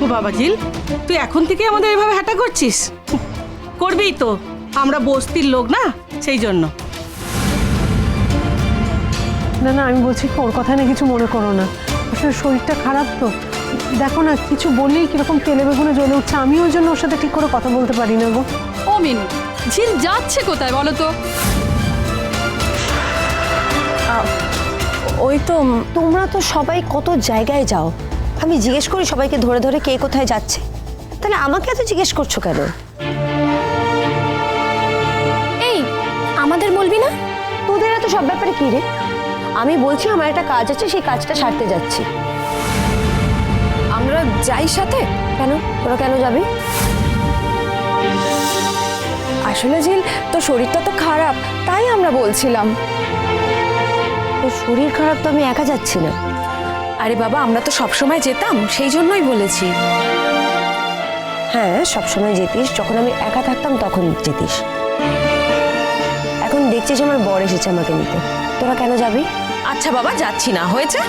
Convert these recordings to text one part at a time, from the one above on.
ও বাবা জিল, তুই এখন থেকে আমাদের এভাবে হাঁটা করছিস? করবিই তো, আমরা বস্তির লোক না, সেই জন্য। না না, আমি বলছি ওর কথা নিয়ে কিছু মনে করো না। আসলে শরীরটা খারাপ তো, দেখো না কিছু বললেই কিরকম তেলে বেগুনে জ্বলে উঠছে। আমি ওর জন্য ওর সাথে ঠিক করে কথা বলতে পারি না গো। ও মিনু, ঝিল যাচ্ছে কোথায় বলো তো? ওই তো, তোমরা তো সবাই কত জায়গায় যাও, আমি জিজ্ঞেস করি সবাইকে ধরে ধরে কে কোথায় যাচ্ছে, তাহলে আমাকে এত জিজ্ঞেস করছো কেন? এই আমাদের বলবি না? তোদের এত সব ব্যাপারে কি রে? আমি বলছি আমার একটা কাজ আছে, সেই কাজটা সারতে যাচ্ছি। আমরা যাই সাথে। কেন? তোরা কেন যাবি? আসলে ঝিল, তোর শরীরটা তো খারাপ, তাই আমরা বলছিলাম। তোর শরীর খারাপ তো আমি একা যাচ্ছি না। আরে বাবা, আমরা তো সবসময় যেতাম, সেই জন্যই বলেছি। হ্যাঁ সবসময় যেতিস, যখন আমি একা থাকতাম তখন যেতিস। এখন দেখছিস আমার বর এসেছে আমাকে নিতে, তোরা কেন যাবি? আচ্ছা বাবা, যাচ্ছি না, হয়েছে?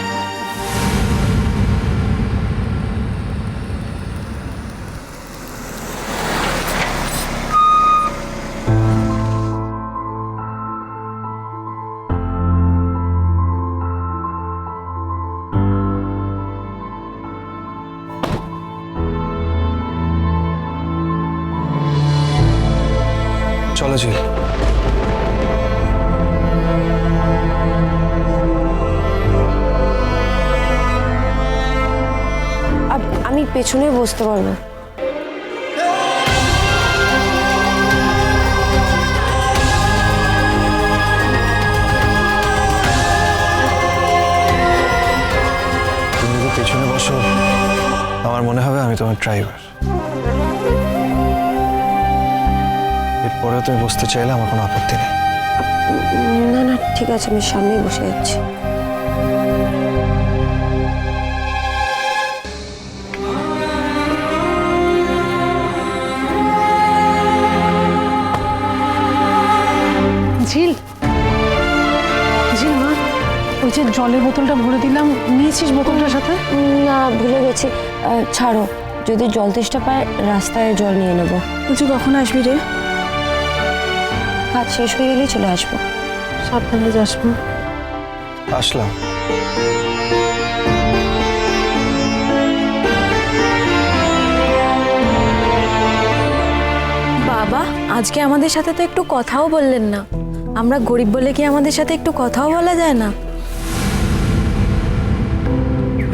চলো ঝিল। আমি পেছনে বসতে পারবো। তুমি যদি পেছনে বসো, আমার মনে হবে আমি তোমার ড্রাইভার। এরপরেও তুমি বসতে চাইলে আমার কোনো আপত্তি নেই। না না ঠিক আছে, আমি সামনেই বসে যাচ্ছি। ঝিল, ঝিল মা, ওই যে জলের বোতলটা ভরে দিলাম, নিয়েছিস বোতলটার সাথে? না ভুলে গেছি, ছাড়ো। যদি জল তেষ্টা পায় রাস্তায় জল নিয়ে নেবো। বলছি কখন আসবি রে? কাজ শেষ হয়ে গেলেই চলে আসবো। সাবধানে যাস মা। আসলাম। বাবা, আজকে আমাদের সাথে তো একটু কথাও বললেন না। আমরা গরিব বলে কি আমাদের সাথে একটু কথাও বলা যায় না?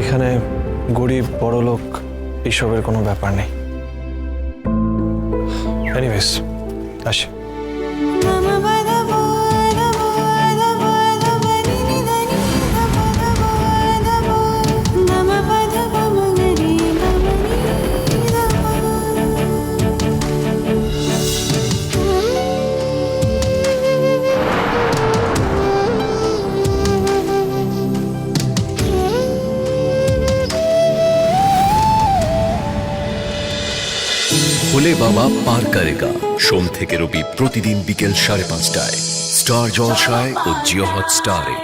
এখানে গরিব বড়লোক এইসবের কোনো ব্যাপার নেই। এনিওয়েজ, আসি। ভোলে বাবা পার করেগা, সোম থেকে রবি প্রতিদিন বিকেল 5:30টায় স্টার জলসায় ও জিও হটস্টারে।